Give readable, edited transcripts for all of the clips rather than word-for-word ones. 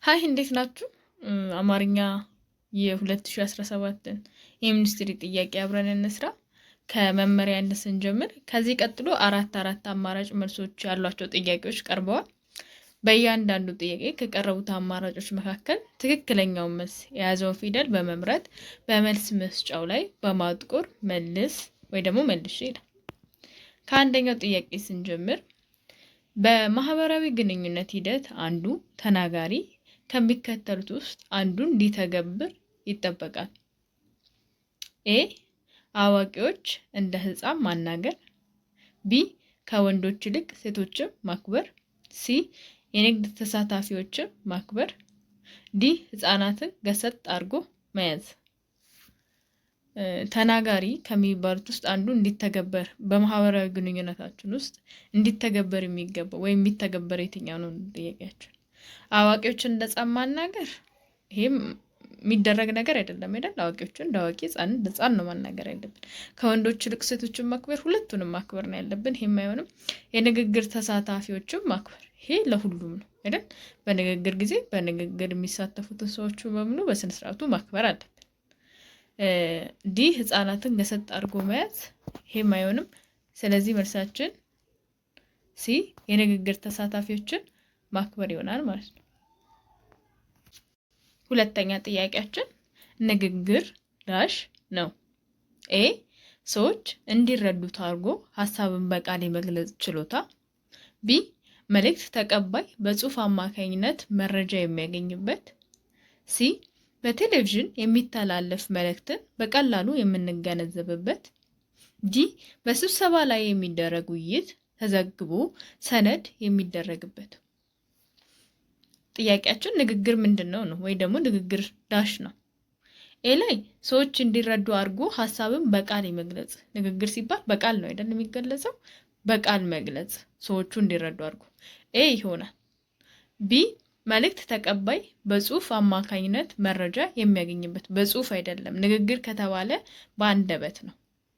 ሃይ እንዴት ናችሁ? አማርኛ የ2017 የሚኒስትሪ ጥያቄ አብረን እንስራ። ከመመሪያ ስንጀምር ከዚህ ቀጥሎ አራት አማራጭ መልሶች ያሏቸው ጥያቄዎች ቀርበዋል። በእያንዳንዱ ጥያቄ ከቀረቡት አማራጮች መካከል ትክክለኛውን መልስ የያዘውን ፊደል በመምረጥ በመልስ መስጫው ላይ በማጥቆር መልስ ወይ ደግሞ መልሽ ይላል። ከአንደኛው ጥያቄ ስንጀምር በማህበራዊ ግንኙነት ሂደት አንዱ ተናጋሪ ከሚከተሉት ውስጥ አንዱን ሊተገብር ይጠበቃል። ኤ አዋቂዎች እንደ ህፃን ማናገር፣ ቢ ከወንዶች ይልቅ ሴቶችን ማክበር፣ ሲ የንግድ ተሳታፊዎችን ማክበር፣ ዲ ህፃናትን ገሰጥ አድርጎ መያዝ። ተናጋሪ ከሚባሉት ውስጥ አንዱ እንዲተገበር በማህበራዊ ግንኙነታችን ውስጥ እንዲተገበር የሚገባው ወይም የሚተገበር የትኛው ነው ጥያቄያችን። አዋቂዎችን እንደ ህፃን ማናገር ይሄም የሚደረግ ነገር አይደለም አይደል? አዋቂዎችን እንደ አዋቂ፣ ህፃን እንደ ህፃን ነው ማናገር ያለብን። ከወንዶች ይልቅ ሴቶችን ማክበር፣ ሁለቱንም ማክበር ነው ያለብን። ይሄም አይሆንም። የንግግር ተሳታፊዎችን ማክበር፣ ይሄ ለሁሉም ነው አይደል? በንግግር ጊዜ በንግግር የሚሳተፉትን ሰዎች በሙሉ በስነ ስርዓቱ ማክበር አለብን። ዲ ህፃናትን ገሰጥ አድርጎ መያዝ፣ ይሄም አይሆንም። ስለዚህ መልሳችን ሲ የንግግር ተሳታፊዎችን ማክበር ይሆናል ማለት ነው። ሁለተኛ ጥያቄያችን ንግግር ዳሽ ነው። ኤ ሰዎች እንዲረዱት አድርጎ ሀሳብን በቃል የመግለጽ ችሎታ፣ ቢ መልእክት ተቀባይ በጽሁፍ አማካኝነት መረጃ የሚያገኝበት፣ ሲ በቴሌቪዥን የሚተላለፍ መልእክትን በቀላሉ የምንገነዘብበት፣ ዲ በስብሰባ ላይ የሚደረግ ውይይት ተዘግቦ ሰነድ የሚደረግበት። ጥያቄያችን ንግግር ምንድን ነው ወይ ደግሞ ንግግር ዳሽ ነው። ኤ ላይ ሰዎች እንዲረዱ አድርጎ ሀሳብን በቃል የመግለጽ፣ ንግግር ሲባል በቃል ነው አይደል የሚገለጸው፣ በቃል መግለጽ ሰዎቹ እንዲረዱ አድርጎ ኤ ይሆናል። ቢ መልእክት ተቀባይ በጽሁፍ አማካኝነት መረጃ የሚያገኝበት፣ በጽሁፍ አይደለም። ንግግር ከተባለ በአንደበት ነው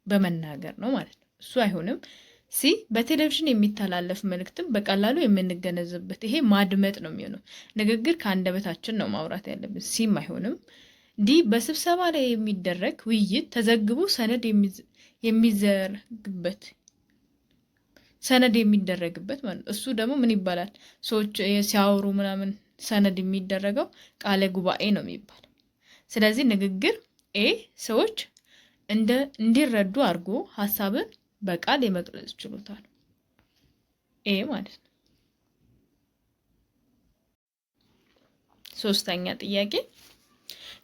በመናገር ነው ማለት ነው፣ እሱ አይሆንም። ሲ በቴሌቪዥን የሚተላለፍ መልእክትን በቀላሉ የምንገነዘብበት፣ ይሄ ማድመጥ ነው የሚሆነው። ንግግር ከአንደበታችን ነው ማውራት ያለብን፣ ሲም አይሆንም። ዲ በስብሰባ ላይ የሚደረግ ውይይት ተዘግቦ ሰነድ የሚደረግበት ማለት ነው። እሱ ደግሞ ምን ይባላል? ሰዎች ሲያወሩ ምናምን ሰነድ የሚደረገው ቃለ ጉባኤ ነው የሚባለው። ስለዚህ ንግግር ኤ ሰዎች እንዲረዱ አድርጎ ሀሳብን በቃል የመግለጽ ችሎታ ነው፣ ኤ ማለት ነው። ሶስተኛ ጥያቄ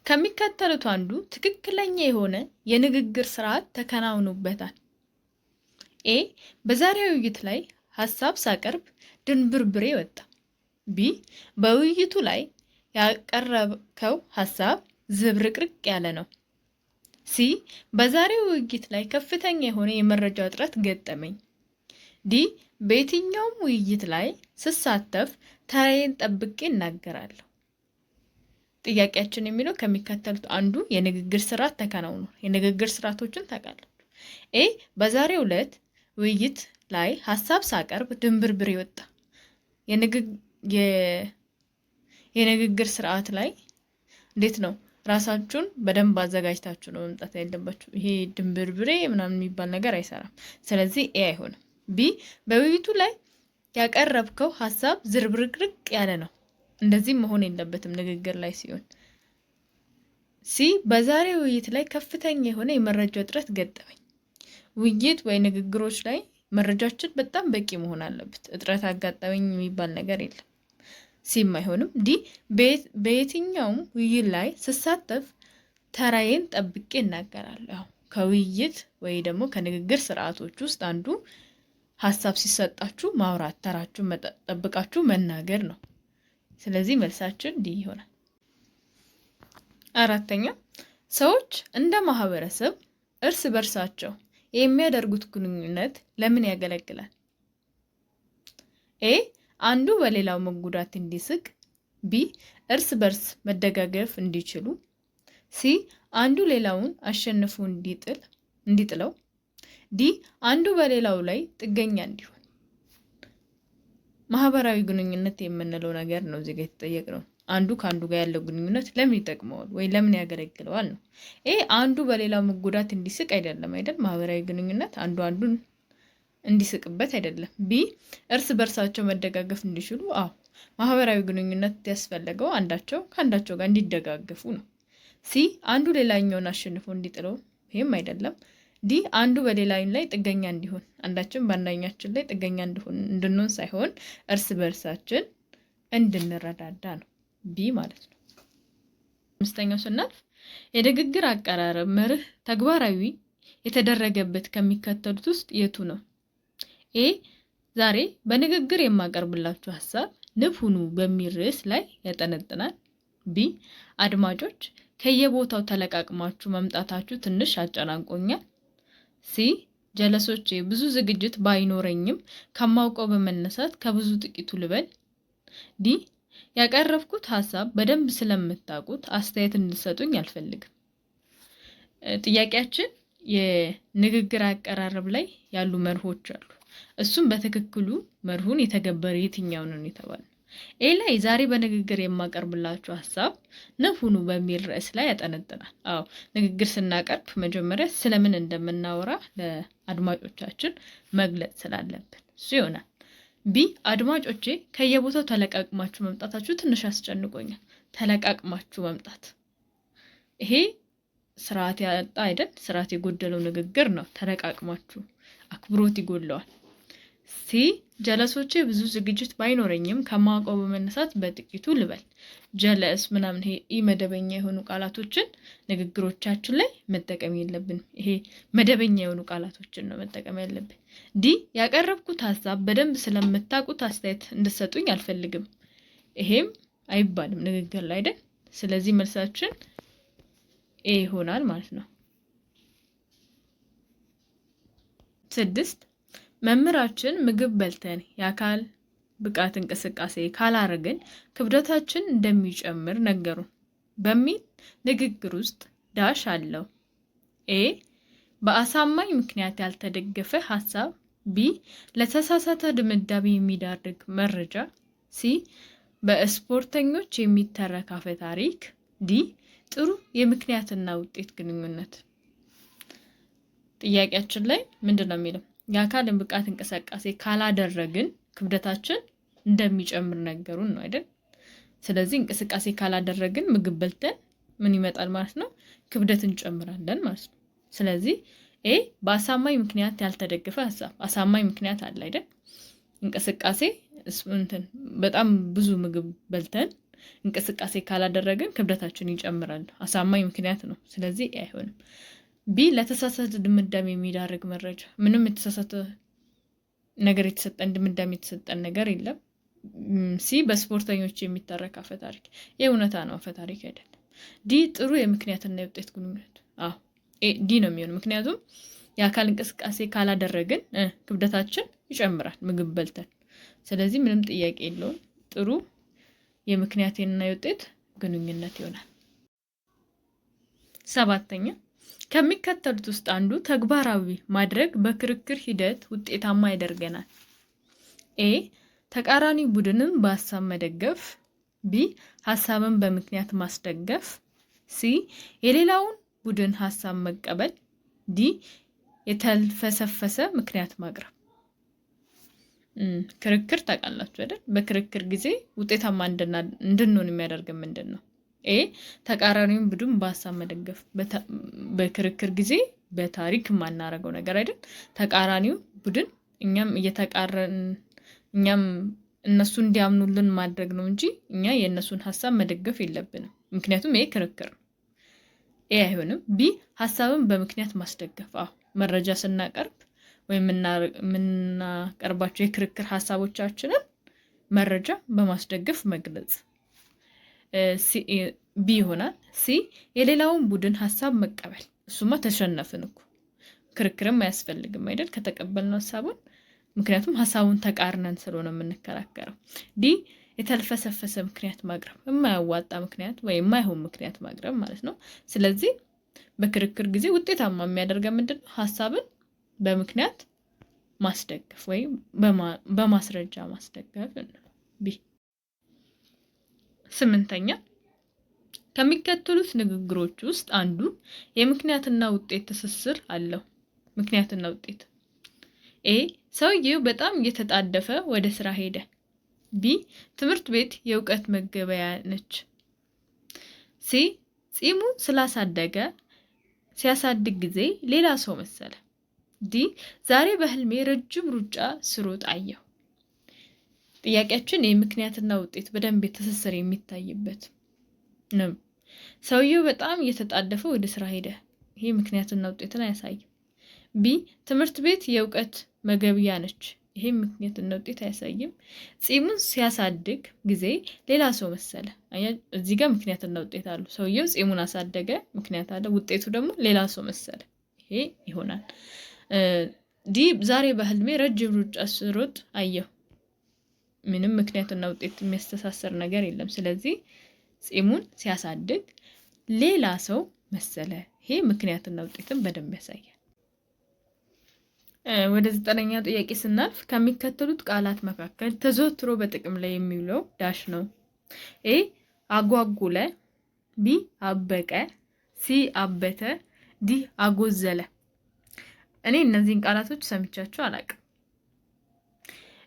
ከሚከተሉት አንዱ ትክክለኛ የሆነ የንግግር ስርዓት ተከናውኖበታል። ኤ በዛሬው ውይይት ላይ ሀሳብ ሳቀርብ ድንብርብሬ ወጣ። ቢ በውይይቱ ላይ ያቀረብከው ሀሳብ ዝብርቅርቅ ያለ ነው። ሲ በዛሬው ውይይት ላይ ከፍተኛ የሆነ የመረጃ እጥረት ገጠመኝ። ዲ በየትኛውም ውይይት ላይ ስሳተፍ ተራዬን ጠብቄ እናገራለሁ። ጥያቄያችን የሚለው ከሚከተሉት አንዱ የንግግር ስርዓት ተከናውኗል። የንግግር ስርዓቶችን ታውቃላችሁ። ኤ በዛሬው ዕለት ውይይት ላይ ሀሳብ ሳቀርብ ድንብርብር ወጣ። የንግግር ስርዓት ላይ እንዴት ነው? ራሳችሁን በደንብ አዘጋጅታችሁ ነው መምጣት ያለባችሁ። ይሄ ድንብርብሬ ምናምን የሚባል ነገር አይሰራም። ስለዚህ ኤ አይሆንም። ቢ በውይይቱ ላይ ያቀረብከው ሀሳብ ዝርብርቅርቅ ያለ ነው። እንደዚህም መሆን የለበትም ንግግር ላይ ሲሆን። ሲ በዛሬ ውይይት ላይ ከፍተኛ የሆነ የመረጃ እጥረት ገጠመኝ። ውይይት ወይ ንግግሮች ላይ መረጃችን በጣም በቂ መሆን አለበት። እጥረት አጋጠመኝ የሚባል ነገር የለም። ሲም አይሆንም። ዲ በየትኛውም ውይይት ላይ ስሳተፍ ተራዬን ጠብቄ እናገራለሁ። ከውይይት ወይ ደግሞ ከንግግር ስርዓቶች ውስጥ አንዱ ሀሳብ ሲሰጣችሁ ማውራት፣ ተራችሁን ጠብቃችሁ መናገር ነው። ስለዚህ መልሳችን ዲ ይሆናል። አራተኛ ሰዎች እንደ ማህበረሰብ እርስ በርሳቸው የሚያደርጉት ግንኙነት ለምን ያገለግላል? ኤ አንዱ በሌላው መጉዳት እንዲስቅ፣ ቢ እርስ በርስ መደጋገፍ እንዲችሉ፣ ሲ አንዱ ሌላውን አሸንፎ እንዲጥለው፣ ዲ አንዱ በሌላው ላይ ጥገኛ እንዲሆን። ማህበራዊ ግንኙነት የምንለው ነገር ነው እዚህ ጋር የተጠየቅነው። አንዱ ከአንዱ ጋር ያለው ግንኙነት ለምን ይጠቅመዋል ወይ ለምን ያገለግለዋል ነው። ይሄ አንዱ በሌላው መጎዳት እንዲስቅ አይደለም አይደል? ማህበራዊ ግንኙነት አንዱ አንዱን እንዲስቅበት አይደለም። ቢ እርስ በርሳቸው መደጋገፍ እንዲችሉ። አዎ ማህበራዊ ግንኙነት ያስፈለገው አንዳቸው ከአንዳቸው ጋር እንዲደጋገፉ ነው። ሲ አንዱ ሌላኛውን አሸንፎ እንዲጥለው፣ ይህም አይደለም። ዲ አንዱ በሌላኛው ላይ ጥገኛ እንዲሆን፣ አንዳችን በአንዳኛችን ላይ ጥገኛ እንድንሆን ሳይሆን እርስ በርሳችን እንድንረዳዳ ነው። ቢ ማለት ነው። አምስተኛው ስናልፍ የንግግር አቀራረብ መርህ ተግባራዊ የተደረገበት ከሚከተሉት ውስጥ የቱ ነው? ኤ ዛሬ በንግግር የማቀርብላችሁ ሀሳብ ንብ ሁኑ በሚል ርዕስ ላይ ያጠነጥናል። ቢ አድማጮች ከየቦታው ተለቃቅማችሁ መምጣታችሁ ትንሽ አጨናንቆኛል። ሲ ጀለሶቼ ብዙ ዝግጅት ባይኖረኝም ከማውቀው በመነሳት ከብዙ ጥቂቱ ልበል። ዲ ያቀረብኩት ሀሳብ በደንብ ስለምታውቁት አስተያየት እንድሰጡኝ አልፈልግም። ጥያቄያችን የንግግር አቀራረብ ላይ ያሉ መርሆች አሉ። እሱም በትክክሉ መርሁን የተገበረ የትኛው ነው የተባለው። ኤ ላይ ዛሬ በንግግር የማቀርብላችሁ ሀሳብ ንብ ሁኑ በሚል ርዕስ ላይ ያጠነጥናል። አዎ ንግግር ስናቀርብ መጀመሪያ ስለምን እንደምናወራ ለአድማጮቻችን መግለጽ ስላለብን እሱ ይሆናል። ቢ አድማጮቼ ከየቦታው ተለቃቅማችሁ መምጣታችሁ ትንሽ አስጨንቆኛል። ተለቃቅማችሁ መምጣት ይሄ ስርዓት ያጣ አይደል? ስርዓት የጎደለው ንግግር ነው። ተለቃቅማችሁ አክብሮት ይጎለዋል። ሲ ጀለሶቼ ብዙ ዝግጅት ባይኖረኝም ከማውቀው በመነሳት በጥቂቱ ልበል። ጀለስ ምናምን ይሄ ኢመደበኛ የሆኑ ቃላቶችን ንግግሮቻችን ላይ መጠቀም የለብንም። ይሄ መደበኛ የሆኑ ቃላቶችን ነው መጠቀም ያለብን። ዲ ያቀረብኩት ሀሳብ በደንብ ስለምታውቁት አስተያየት እንድትሰጡኝ አልፈልግም። ይሄም አይባልም ንግግር ላይ አይደል? ስለዚህ መልሳችን ኤ ይሆናል ማለት ነው። 6 መምህራችን ምግብ በልተን የአካል ብቃት እንቅስቃሴ ካላረግን ክብደታችን እንደሚጨምር ነገሩን በሚል ንግግር ውስጥ ዳሽ አለው። ኤ በአሳማኝ ምክንያት ያልተደገፈ ሀሳብ። ቢ ለተሳሳተ ድምዳሜ የሚዳርግ መረጃ። ሲ በስፖርተኞች የሚተረክ አፈ ታሪክ። ዲ ጥሩ የምክንያትና ውጤት ግንኙነት። ጥያቄያችን ላይ ምንድን ነው የሚለው? የአካል ብቃት እንቅስቃሴ ካላደረግን ክብደታችን እንደሚጨምር ነገሩን ነው አይደል? ስለዚህ እንቅስቃሴ ካላደረግን ምግብ በልተን ምን ይመጣል ማለት ነው? ክብደት እንጨምራለን ማለት ነው። ስለዚህ ኤ በአሳማኝ ምክንያት ያልተደገፈ ሀሳብ። አሳማኝ ምክንያት አለ አይደል? እንቅስቃሴ በጣም ብዙ ምግብ በልተን እንቅስቃሴ ካላደረግን ክብደታችን ይጨምራል። አሳማኝ ምክንያት ነው። ስለዚህ ኤ አይሆንም። ቢ ለተሳሳተ ድምዳሜ የሚዳርግ መረጃ። ምንም የተሳሳተ ነገር የተሰጠን ድምዳሜ የተሰጠን ነገር የለም። ሲ በስፖርተኞች የሚተረክ አፈ ታሪክ። የእውነታ ነው፣ አፈ ታሪክ አይደለም። ዲ ጥሩ የምክንያትና የውጤት ግንኙነት። ዲ ነው የሚሆነው። ምክንያቱም የአካል እንቅስቃሴ ካላደረግን ክብደታችን ይጨምራል ምግብ በልተን። ስለዚህ ምንም ጥያቄ የለውም፣ ጥሩ የምክንያትና የውጤት ግንኙነት ይሆናል። 7ኛ ከሚከተሉት ውስጥ አንዱ ተግባራዊ ማድረግ በክርክር ሂደት ውጤታማ ያደርገናል። ኤ ተቃራኒ ቡድንን በሀሳብ መደገፍ። ቢ ሀሳብን በምክንያት ማስደገፍ። ሲ የሌላውን ቡድን ሀሳብ መቀበል። ዲ የተልፈሰፈሰ ምክንያት ማቅረብ። ክርክር ታውቃላችሁ አይደል? በክርክር ጊዜ ውጤታማ እንድንሆን የሚያደርግ ምንድን ነው? ኤ ተቃራኒውን ቡድን በሀሳብ መደገፍ። በክርክር ጊዜ በታሪክ የማናረገው ነገር አይደል? ተቃራኒው ቡድን እኛም እነሱ እንዲያምኑልን ማድረግ ነው እንጂ እኛ የእነሱን ሀሳብ መደገፍ የለብንም። ምክንያቱም ይሄ ክርክር ነው። ኤ አይሆንም። ቢ ሀሳብን በምክንያት ማስደገፍ። መረጃ ስናቀርብ ወይም የምናቀርባቸው የክርክር ሀሳቦቻችንን መረጃ በማስደገፍ መግለጽ ቢ ይሆናል። ሲ የሌላውን ቡድን ሀሳብ መቀበል። እሱማ ተሸነፍን እኮ ክርክርም አያስፈልግም አይደል? ከተቀበልነው ሀሳቡን፣ ምክንያቱም ሀሳቡን ተቃርነን ስለሆነ የምንከራከረው። ዲ የተልፈሰፈሰ ምክንያት ማቅረብ፣ የማያዋጣ ምክንያት ወይም የማይሆን ምክንያት ማቅረብ ማለት ነው። ስለዚህ በክርክር ጊዜ ውጤታማ የሚያደርገን ምንድን ነው? ሀሳብን በምክንያት ማስደገፍ ወይም በማስረጃ ማስደገፍ። ቢ 8ኛ ከሚከተሉት ንግግሮች ውስጥ አንዱ የምክንያትና ውጤት ትስስር አለው። ምክንያትና ውጤት ኤ ሰውየው በጣም እየተጣደፈ ወደ ስራ ሄደ። ቢ ትምህርት ቤት የእውቀት መገበያ ነች። ሲ ጺሙን ሲያሳድግ ጊዜ ሌላ ሰው መሰለ። ዲ ዛሬ በህልሜ ረጅም ሩጫ ስሮጥ አየሁ። ጥያቄያችን የምክንያትና ውጤት በደንብ ትስስር የሚታይበት ነው። ሰውየው በጣም እየተጣደፈ ወደ ስራ ሄደ። ይሄ ምክንያትና ውጤትን አያሳይም። ቢ ትምህርት ቤት የእውቀት መገብያ ነች። ይሄ ምክንያትና ውጤት አያሳይም። ጺሙን ሲያሳድግ ጊዜ ሌላ ሰው መሰለ። እዚህ ጋር ምክንያትና ውጤት አሉ። ሰውየው ጺሙን አሳደገ፣ ምክንያት አለ። ውጤቱ ደግሞ ሌላ ሰው መሰለ። ይሄ ይሆናል። ዲ ዛሬ በህልሜ ረጅም ሩጫ ስሮጥ አየሁ። ምንም ምክንያትና ውጤት የሚያስተሳሰር ነገር የለም። ስለዚህ ጺሙን ሲያሳድግ ሌላ ሰው መሰለ። ይሄ ምክንያትና ውጤትን በደንብ ያሳያል። ወደ 9ኛው ጥያቄ ስናልፍ ከሚከተሉት ቃላት መካከል ተዘወትሮ በጥቅም ላይ የሚውለው ዳሽ ነው። ኤ አጓጉለ፣ ቢ አበቀ፣ ሲ አበተ፣ ዲ አጎዘለ። እኔ እነዚህን ቃላቶች ሰምቻቸው አላውቅም፣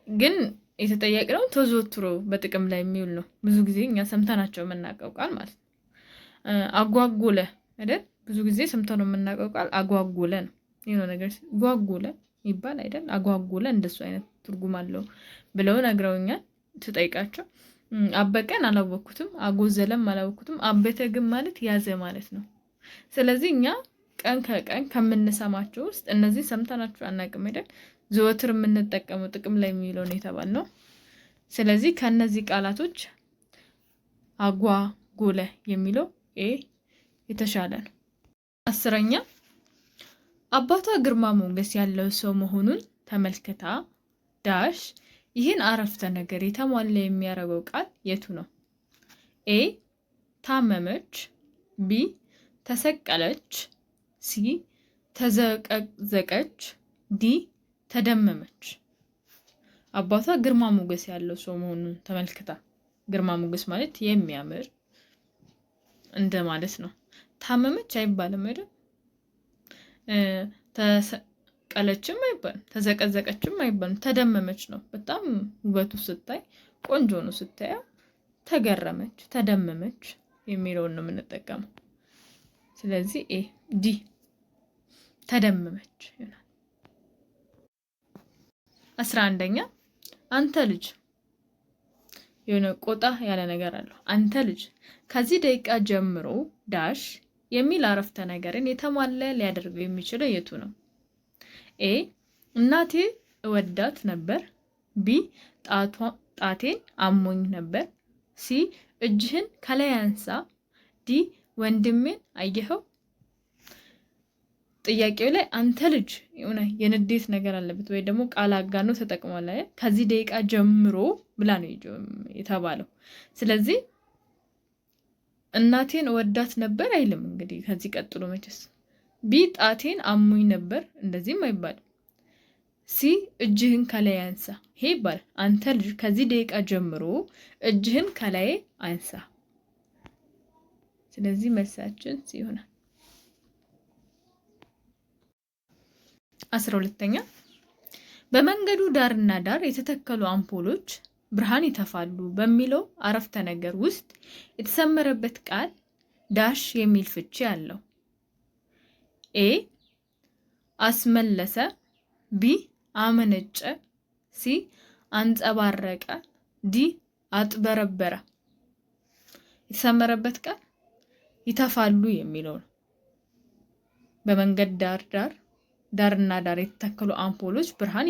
ግን የተጠየቅነው ተዘወትሮ በጥቅም ላይ የሚውል ነው። ብዙ ጊዜ እኛ ሰምተናቸው የምናውቀው ቃል ማለት ነው። አጓጉለ አይደል? ብዙ ጊዜ ሰምተነው የምናውቀው ቃል አጓጉለ ነው። የሆነ ነገር ጓጉለ ይባል አይደል? አጓጉለ እንደሱ አይነት ትርጉም አለው ብለው ነግረውኛል። ትጠይቃቸው አበቀን አላወኩትም፣ አጎዘለም አላወኩትም። አበተ ግን ማለት ያዘ ማለት ነው። ስለዚህ እኛ ቀን ከቀን ከምንሰማቸው ውስጥ እነዚህ ሰምተናቸው አናውቅም አይደል? ዘወትር የምንጠቀመው ጥቅም ላይ የሚውለው ነው የተባልነው። ስለዚህ ከነዚህ ቃላቶች አጓጉለ የሚለው ኤ የተሻለ ነው። 10ኛ አባቷ ግርማ ሞገስ ያለው ሰው መሆኑን ተመልክታ ዳሽ ይህን አረፍተ ነገር የተሟላ የሚያደርገው ቃል የቱ ነው? ኤ ታመመች፣ ቢ ተሰቀለች፣ ሲ ተዘቀዘቀች፣ ዲ ተደመመች። አባቷ ግርማ ሞገስ ያለው ሰው መሆኑን ተመልክታ፣ ግርማ ሞገስ ማለት የሚያምር እንደ ማለት ነው። ታመመች አይባልም አይደል? ተሰቀለችም አይባልም፣ ተዘቀዘቀችም አይባልም። ተደመመች ነው። በጣም ውበቱ ስታይ ቆንጆ ነው ስታየው። ተገረመች፣ ተደመመች የሚለውን ነው የምንጠቀመው። ስለዚህ ኤ ዲ ተደመመች ይሆናል። 11ኛ አንተ ልጅ የሆነ ቆጣ ያለ ነገር አለው። አንተ ልጅ ከዚህ ደቂቃ ጀምሮ ዳሽ የሚል አረፍተ ነገርን የተሟላ ሊያደርገው የሚችለው የቱ ነው? ኤ እናቴ እወዳት ነበር፣ ቢ ጣቴን አሞኝ ነበር፣ ሲ እጅህን ከላይ አንሳ፣ ዲ ወንድሜን አየኸው። ጥያቄው ላይ አንተ ልጅ የሆነ የንዴት ነገር አለበት ወይ ደግሞ ቃል አጋኖ ተጠቅሟል። ከዚህ ደቂቃ ጀምሮ ብላ ነው የተባለው። ስለዚህ እናቴን እወዳት ነበር አይልም። እንግዲህ ከዚህ ቀጥሎ መቼስ ቢ ጣቴን አሙኝ ነበር እንደዚህም አይባልም። ሲ እጅህን ከላይ አንሳ ይሄ ይባላል። አንተ ልጅ ከዚህ ደቂቃ ጀምሮ እጅህን ከላይ አንሳ። ስለዚህ መልሳችን ሲ ይሆናል። 12ኛ በመንገዱ ዳርና ዳር የተተከሉ አምፖሎች ብርሃን ይተፋሉ በሚለው አረፍተ ነገር ውስጥ የተሰመረበት ቃል ዳሽ የሚል ፍቺ አለው። ኤ አስመለሰ፣ ቢ አመነጨ፣ ሲ አንጸባረቀ፣ ዲ አጥበረበረ። የተሰመረበት ቃል ይተፋሉ የሚለው ነው። በመንገድ ዳርና ዳር የተተከሉ አምፖሎች ብርሃን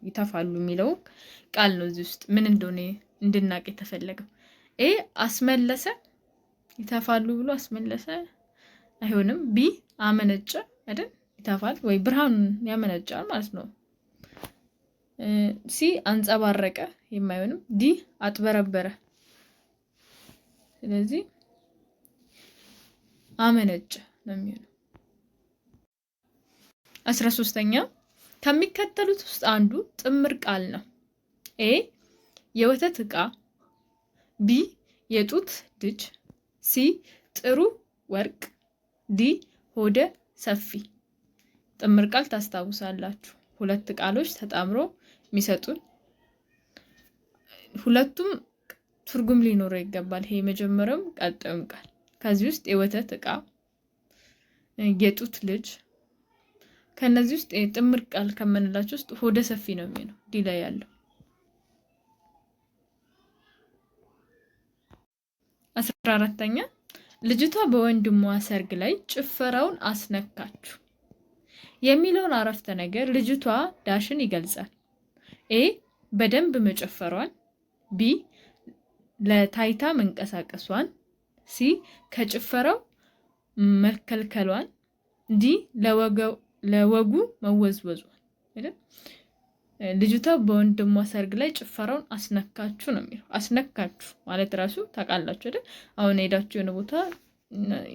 ይተፋሉ የሚለው ቃል ነው። እዚህ ውስጥ ምን እንደሆነ እንድናቅ የተፈለገው። ኤ አስመለሰ፣ ይተፋሉ ብሎ አስመለሰ አይሆንም። ቢ አመነጨ አይደል? ይተፋል ወይ ብርሃኑን ያመነጫል ማለት ነው። ሲ አንጸባረቀ የማይሆንም። ዲ አጥበረበረ። ስለዚህ አመነጨ ነው የሚሆነው። 13ኛ ከሚከተሉት ውስጥ አንዱ ጥምር ቃል ነው። ኤ የወተት ዕቃ፣ ቢ የጡት ልጅ፣ ሲ ጥሩ ወርቅ፣ ዲ ሆደ ሰፊ። ጥምር ቃል ታስታውሳላችሁ። ሁለት ቃሎች ተጣምሮ የሚሰጡን ሁለቱም ትርጉም ሊኖረው ይገባል። ይሄ የመጀመሪያውም ቀጣዩም ቃል። ከዚህ ውስጥ የወተት እቃ፣ የጡት ልጅ፣ ከነዚህ ውስጥ የጥምር ቃል ከምንላቸው ውስጥ ሆደ ሰፊ ነው የሚለው ዲ ላይ ያለው። 14ኛ ልጅቷ በወንድሟ ሰርግ ላይ ጭፈራውን አስነካችሁ የሚለውን አረፍተ ነገር ልጅቷ ዳሽን ይገልጻል። ኤ በደንብ መጨፈሯን፣ ቢ ለታይታ መንቀሳቀሷን፣ ሲ ከጭፈራው መከልከሏን፣ ዲ ለወጉ መወዝወዟን። ልጅቷ በወንድሟ ሰርግ ላይ ጭፈራውን አስነካችሁ ነው የሚለው። አስነካችሁ ማለት ራሱ ታውቃላችሁ አይደል? አሁን ሄዳችሁ የሆነ ቦታ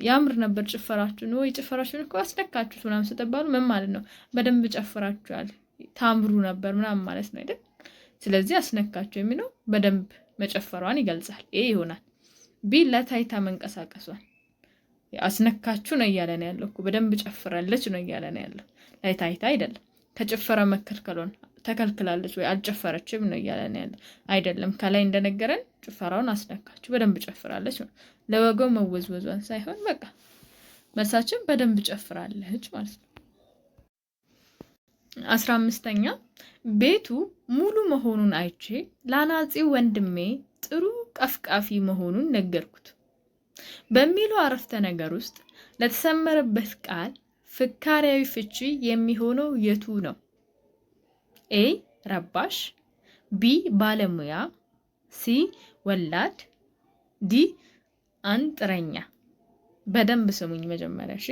ያምር ነበር ጭፈራችሁን ወይ ጭፈራችሁን እኮ አስነካችሁት ምናምን ስትባሉ ምን ማለት ነው? በደንብ ጨፍራችኋል፣ ታምሩ ነበር ምናምን ማለት ነው አይደል? ስለዚህ አስነካችሁ የሚለው በደንብ መጨፈሯን ይገልጻል። ይሄ ይሆናል። ቢ ለታይታ መንቀሳቀሷን። አስነካችሁ ነው እያለ ነው ያለው እኮ በደንብ ጨፍራለች ነው እያለ ነው ያለው። ለታይታ አይደለም። ከጭፈራ መከልከሏን ተከልክላለች ወይ አልጨፈረችም ነው እያለ ነው ያለው አይደለም። ከላይ እንደነገረን ጭፈራውን አስነካችሁ በደንብ ጨፍራለች ነው። ለወገው መወዝወዟን ሳይሆን በቃ መልሳችን በደንብ ጨፍራለች ማለት ነው። 15ኛ ቤቱ ሙሉ መሆኑን አይቼ ለአናጺው ወንድሜ ጥሩ ቀፍቃፊ መሆኑን ነገርኩት በሚለው አረፍተ ነገር ውስጥ ለተሰመረበት ቃል ፍካሪያዊ ፍቺ የሚሆነው የቱ ነው? ኤ ረባሽ፣ ቢ ባለሙያ፣ ሲ ወላድ፣ ዲ አንጥረኛ። በደንብ ስሙኝ መጀመሪያ እሺ።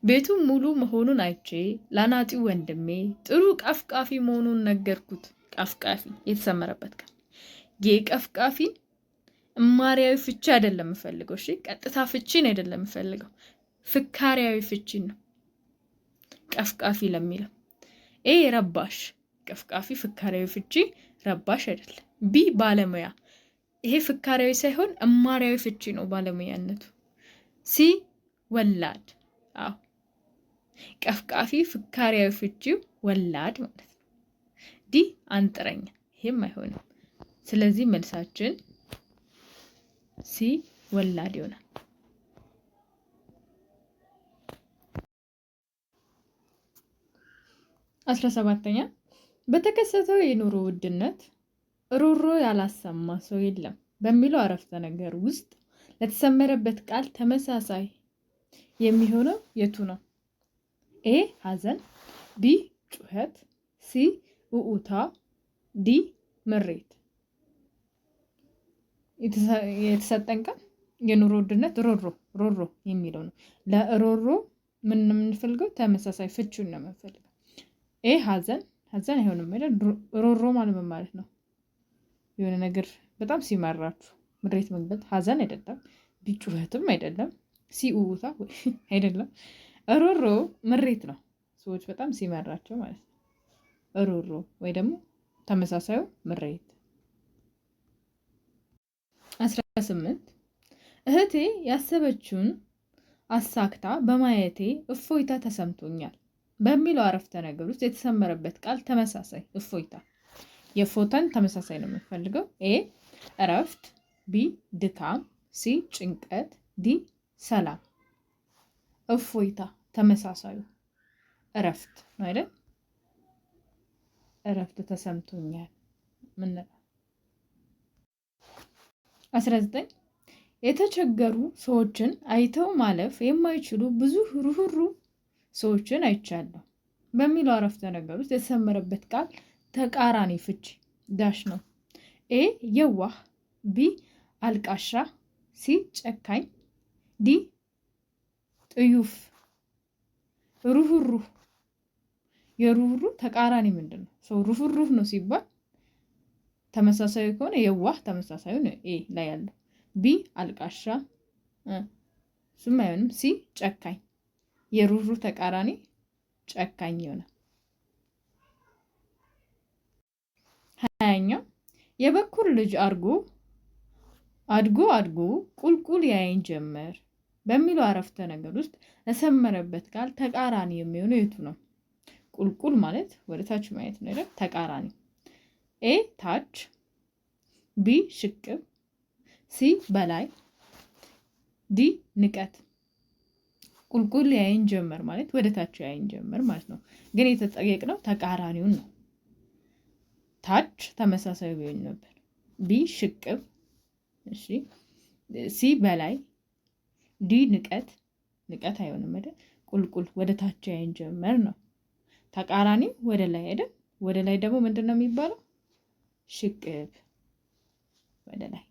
ቤቱ ሙሉ መሆኑን አይቼ ለአናጢው ወንድሜ ጥሩ ቀፍቃፊ መሆኑን ነገርኩት። ቀፍቃፊ የተሰመረበት ቃል የቀፍቃፊን እማሪያዊ ፍቺ አይደለም የምፈልገው። እሺ ቀጥታ ፍቺን አይደለም የምፈልገው፣ ፍካሪያዊ ፍቺን ነው ቀፍቃፊ ለሚለው። ኤ ረባሽ፣ ቀፍቃፊ ፍካሪያዊ ፍቺ ረባሽ አይደለም። ቢ ባለሙያ፣ ይሄ ፍካሪያዊ ሳይሆን እማሪያዊ ፍቺ ነው ባለሙያነቱ። ሲ ወላድ፣ አዎ ቀፍቃፊ ፍካሪያዊ ፍቺው ወላድ ማለት ነው። ዲ አንጥረኛ፣ ይሄም አይሆንም። ስለዚህ መልሳችን ሲ ወላድ ይሆናል። 17ኛ በተከሰተው የኑሮ ውድነት ሮሮ ያላሰማ ሰው የለም በሚለው አረፍተ ነገር ውስጥ ለተሰመረበት ቃል ተመሳሳይ የሚሆነው የቱ ነው? ኤ ሐዘን፣ ቢ ጩኸት፣ ሲ ውኡታ፣ ዲ ምሬት። የተሰጠን ቃል የኑሮ ውድነት ሮሮ የሚለው ነው። ለሮሮ ምን የምንፈልገው? ተመሳሳይ ፍቹን ነው የምንፈልገው። ኤ ሐዘን አይሆንም አይደል? ሮሮ ማለት ነው የሆነ ነገር በጣም ሲመራችሁ ምሬት መግለጥ። ሐዘን አይደለም፣ ቢ ጩኸትም አይደለም፣ ሲ ውኡታ አይደለም። ሮሮ ምሬት ነው፣ ሰዎች በጣም ሲመራቸው ማለት ነው። ሮሮ ወይ ደግሞ ተመሳሳዩ ምሬት። 18 እህቴ ያሰበችውን አሳክታ በማየቴ እፎይታ ተሰምቶኛል በሚለው አረፍተ ነገር ውስጥ የተሰመረበት ቃል ተመሳሳይ እፎይታ። የፎታን ተመሳሳይ ነው የምንፈልገው። ኤ እረፍት፣ ቢ ድካም፣ ሲ ጭንቀት፣ ዲ ሰላም። እፎይታ ተመሳሳዩ እረፍት ነው አይደል? እረፍት ተሰምቶኛል ምን 19 የተቸገሩ ሰዎችን አይተው ማለፍ የማይችሉ ብዙ ሩህሩህ ሰዎችን አይቻለሁ በሚለው አረፍተ ነገር ውስጥ የተሰመረበት ቃል ተቃራኒ ፍቺ ዳሽ ነው። ኤ የዋህ፣ ቢ አልቃሻ፣ ሲ ጨካኝ፣ ዲ ጥዩፍ። ሩህሩህ፣ የሩህሩህ ተቃራኒ ምንድን ነው? ሰው ሩህሩህ ነው ሲባል ተመሳሳዩ ከሆነ የዋህ ተመሳሳዩ ነው ኤ ላይ ያለው። ቢ አልቃሻ እሱም አይሆንም። ሲ ጨካኝ፣ የሩህሩህ ተቃራኒ ጨካኝ ይሆናል። 20ኛው የበኩር ልጅ አድጎ አድጎ ቁልቁል ያይን ጀመር በሚለው አረፍተ ነገር ውስጥ ለሰመረበት ቃል ተቃራኒ የሚሆነው የቱ ነው? ቁልቁል ማለት ወደ ታች ማየት ነው አይደል? ተቃራኒ ኤ ታች፣ ቢ ሽቅብ፣ ሲ በላይ፣ ዲ ንቀት። ቁልቁል ያይን ጀመር ማለት ወደ ታች ያይን ጀመር ማለት ነው። ግን የተጠየቅነው ተቃራኒውን ነው። ታች ተመሳሳይ ቢሆን ነበር። ቢ ሽቅብ፣ እሺ፣ ሲ በላይ፣ ዲ ንቀት። ንቀት አይሆንም አይደል? ቁልቁል ወደ ታች ያይን ጀመር ነው። ተቃራኒ ወደ ላይ አይደል? ወደ ላይ ደግሞ ምንድን ነው የሚባለው? ሽቅብ ወደ ላይ።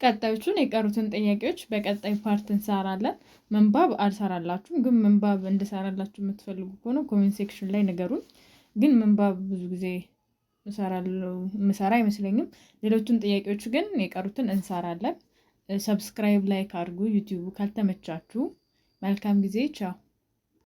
ቀጣዮቹን የቀሩትን ጥያቄዎች በቀጣይ ፓርት እንሰራለን። ምንባብ አልሰራላችሁም፣ ግን ምንባብ እንድሰራላችሁ የምትፈልጉ ከሆነ ኮሜንት ሴክሽን ላይ ንገሩኝ። ግን ምንባብ ብዙ ጊዜ ምሰራ አይመስለኝም። ሌሎቹን ጥያቄዎች ግን የቀሩትን እንሰራለን። ሰብስክራይብ፣ ላይክ አድርጉ። ዩቲዩብ ካልተመቻችሁ መልካም ጊዜ። ቻው።